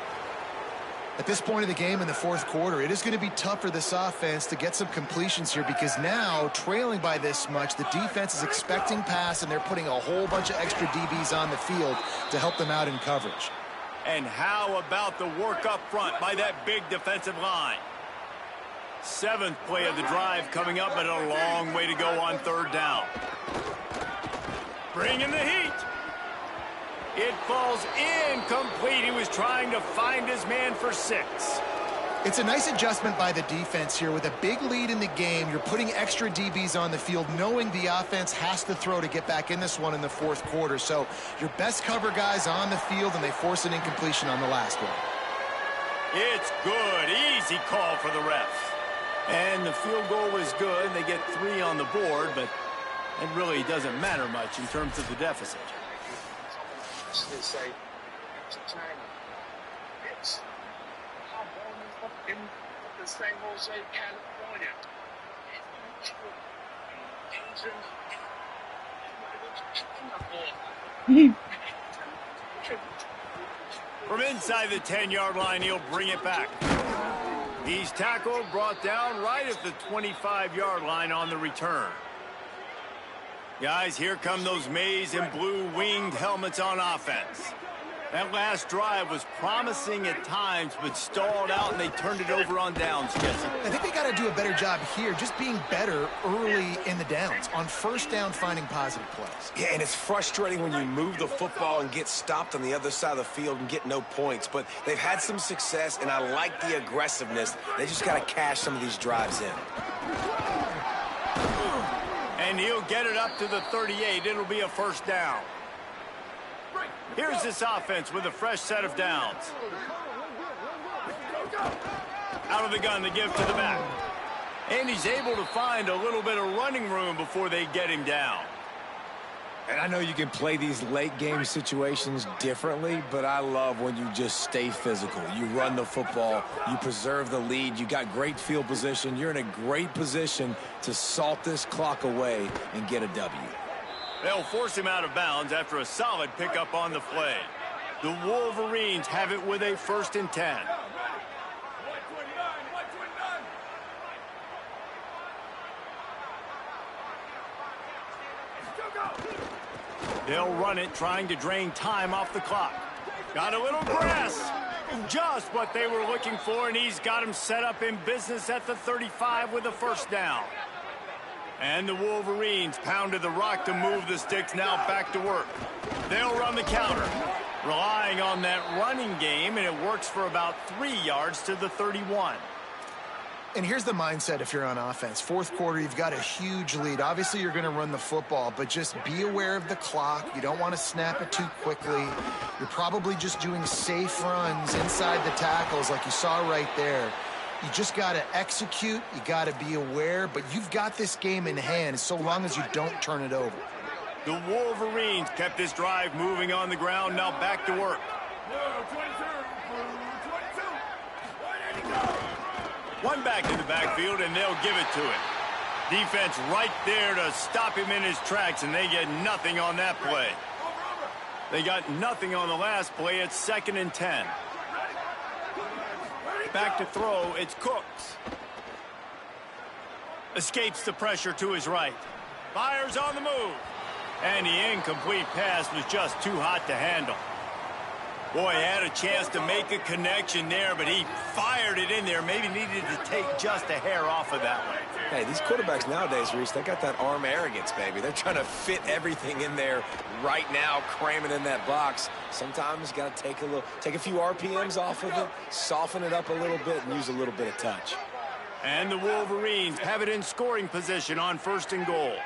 At this point of the game in the 4th quarter, it is going to be tough for this offense to get some completions here because now, trailing by this much, the defense is expecting pass, and they're putting a whole bunch of extra DBs on the field to help them out in coverage. And how about the work up front by that big defensive line? 7th play of the drive coming up, but a long way to go on 3rd down. Bringing the heat. It falls incomplete. He was trying to find his man for 6. It's a nice adjustment by the defense here. With a big lead in the game, you're putting extra DBs on the field, knowing the offense has to throw to get back in this one in the 4th quarter. So your best cover guys on the field, and they force an incompletion on the last one. It's good. Easy call for the ref. And the field goal was good. They get 3 on the board, but it really doesn't matter much in terms of the deficit. In the San Jose, California. From inside the 10-yard line, he'll bring it back. He's tackled, brought down right at the 25-yard line on the return. Guys, here come those maize and blue winged helmets on offense. That last drive was promising at times, but stalled out, and they turned it over on downs, Jesse. I think they got to do a better job here, just being better early in the downs. On 1st down, finding positive plays. Yeah, and it's frustrating when you move the football and get stopped on the other side of the field and get no points. But they've had some success, and I like the aggressiveness. They just got to cash some of these drives in. And he'll get it up to the 38. It'll be a 1st down. Here's this offense with a fresh set of downs. Out of the gun, the give to the back. And he's able to find a little bit of running room before they get him down. And I know you can play these late game situations differently, but I love when you just stay physical. You run the football, you preserve the lead, you got great field position. You're in a great position to salt this clock away and get a W. They'll force him out of bounds after a solid pickup on the play. The Wolverines have it with a 1st and 10. They'll run it, trying to drain time off the clock. Got a little grass. Just what they were looking for, and he's got him set up in business at the 35 with a 1st down. And the Wolverines pounded the rock to move the sticks, now back to work. They'll run the counter, relying on that running game, and it works for about 3 yards to the 31. And here's the mindset if you're on offense. 4th quarter, you've got a huge lead. Obviously, you're going to run the football, but just be aware of the clock. You don't want to snap it too quickly. You're probably just doing safe runs inside the tackles like you saw right there. You just got to execute. You got to be aware, but you've got this game in hand so long as you don't turn it over. The Wolverines kept this drive moving on the ground. Now back to work. One back in the backfield, and they'll give it to him. Defense right there to stop him in his tracks, and they get nothing on that play. They got nothing on the last play. It's 2nd and 10. Back to throw, it's Cooks. Escapes the pressure to his right. Fires on the move. And the incomplete pass was just too hot to handle. Boy, had a chance to make a connection there, but he fired it in there. Maybe needed to take just a hair off of that one. Hey, these quarterbacks nowadays, Reese, they got that arm arrogance, baby. They're trying to fit everything in there right now, cramming in that box. Sometimes you got to take a few RPMs off of it, soften it up a little bit, and use a little bit of touch. And the Wolverines have it in scoring position on 1st and goal.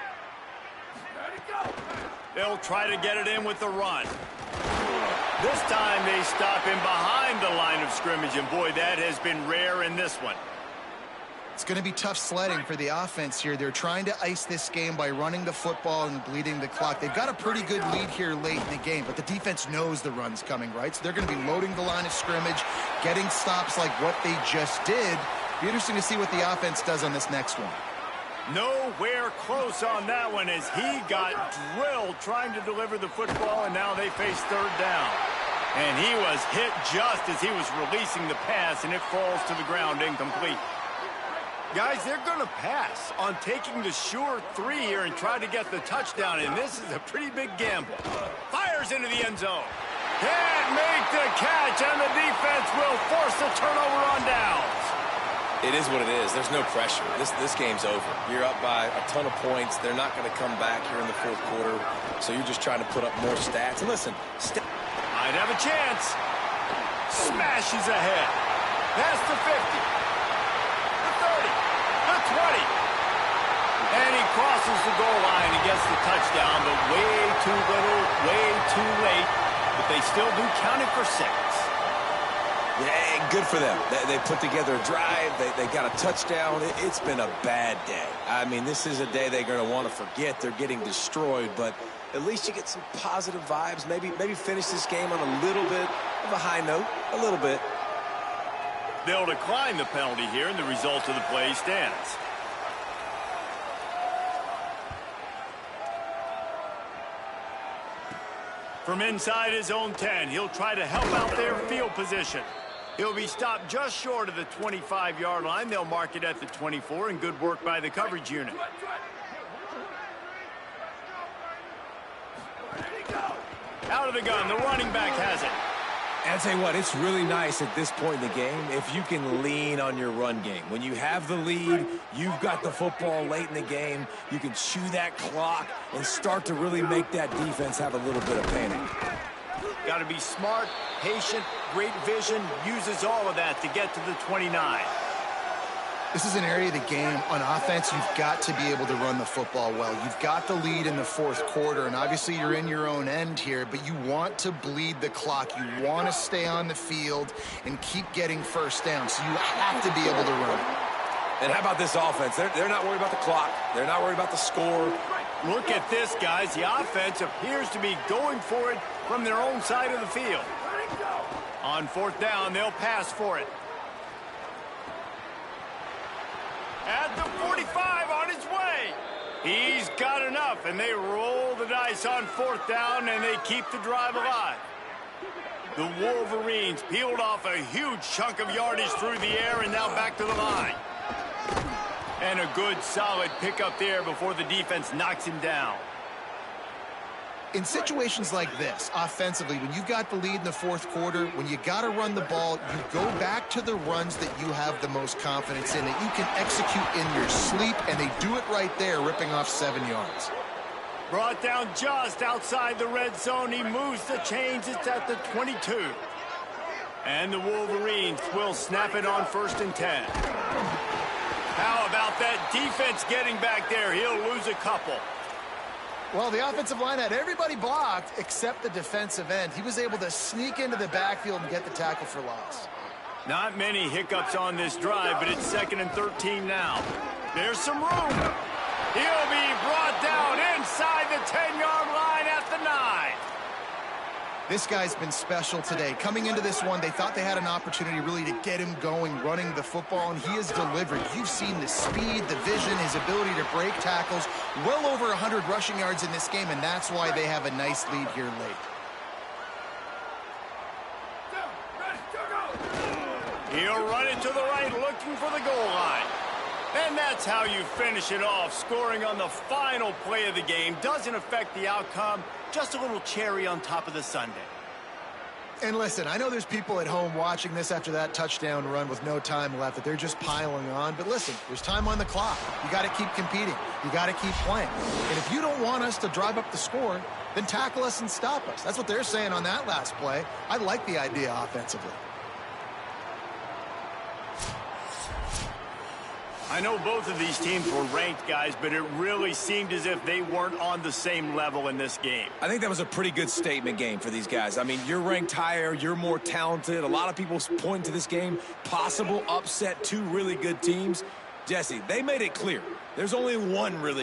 They'll try to get it in with the run. This time they stop him behind the line of scrimmage, and boy, that has been rare in this one. It's going to be tough sledding for the offense here. They're trying to ice this game by running the football and bleeding the clock. They've got a pretty good lead here late in the game, but the defense knows the run's coming, right? So they're going to be loading the line of scrimmage, getting stops like what they just did. Be interesting to see what the offense does on this next one. Nowhere close on that one as he got drilled trying to deliver the football, and now they face 3rd down. And he was hit just as he was releasing the pass, and it falls to the ground incomplete. Guys, they're going to pass on taking the sure 3 here and try to get the touchdown, and this is a pretty big gamble. Fires into the end zone. Can't make the catch, It is what it is. There's no pressure. This game's over. You're up by a ton of points. They're not going to come back here in the fourth quarter, so you're just trying to put up more stats. And listen, might have a chance. Smashes ahead. Past the 50. The 30. The 20. And he crosses the goal line and gets the touchdown, but way too little, way too late. But they still do count it for 6. Yeah, good for them. They put together a drive. They got a touchdown. It's been a bad day. I mean, this is a day they're going to want to forget. They're getting destroyed, but at least you get some positive vibes. Maybe finish this game on a little bit of a high note. A little bit. They'll decline the penalty here, and the result of the play stands. From inside his own 10, he'll try to help out their field position. He'll be stopped just short of the 25-yard line. They'll mark it at the 24, and good work by the coverage unit. Out of the gun, the running back has it. And I'll tell you what, it's really nice at this point in the game if you can lean on your run game. When you have the lead, you've got the football late in the game, you can chew that clock and start to really make that defense have a little bit of panic. Got to be smart, patient, great vision, uses all of that to get to the 29. This is an area of the game on offense you've got to be able to run the football well. You've got the lead in the fourth quarter, and obviously you're in your own end here, but you want to bleed the clock. You want to stay on the field and keep getting first down, so you have to be able to run. And how about this offense? They're not worried about the clock. They're not worried about the score. Look at this, guys. The offense appears to be going for it from their own side of the field. On fourth down, they'll pass for it. At the 45 on his way. He's got enough, and they roll the dice on fourth down, and they keep the drive alive. The Wolverines peeled off a huge chunk of yardage through the air and now back to the line. And a good, solid pickup there before the defense knocks him down. In situations like this, offensively, when you've got the lead in the fourth quarter, when you got to run the ball, you go back to the runs that you have the most confidence in, that you can execute in your sleep, and they do it right there, ripping off 7 yards. Brought down just outside the red zone. He moves the chains. It's at the 22. And the Wolverines will snap it on 1st and 10. How about that defense getting back there? He'll lose a couple. Well, the offensive line had everybody blocked except the defensive end. He was able to sneak into the backfield and get the tackle for loss. Not many hiccups on this drive, but it's 2nd and 13 now. There's some room. He'll be brought down inside the 10-yard line at the 9. This guy's been special today. Coming into this one, they thought they had an opportunity really to get him going, running the football, and he has delivered. You've seen the speed, the vision, his ability to break tackles. Well over 100 rushing yards in this game, and that's why they have a nice lead here late. He'll run it to the right, looking for the goal line. And that's how you finish it off. Scoring on the final play of the game doesn't affect the outcome. Just a little cherry on top of the sundae. And listen, I know there's people at home watching this after that touchdown run with no time left, that they're just piling on. But listen, there's time on the clock. You got to keep competing. You got to keep playing. And if you don't want us to drive up the score, then tackle us and stop us. That's what they're saying on that last play. I like the idea offensively. I know both of these teams were ranked, guys, but it really seemed as if they weren't on the same level in this game. I think that was a pretty good statement game for these guys. I mean, you're ranked higher, you're more talented. A lot of people point to this game, possible upset, 2 really good teams. Jesse, they made it clear. There's only one really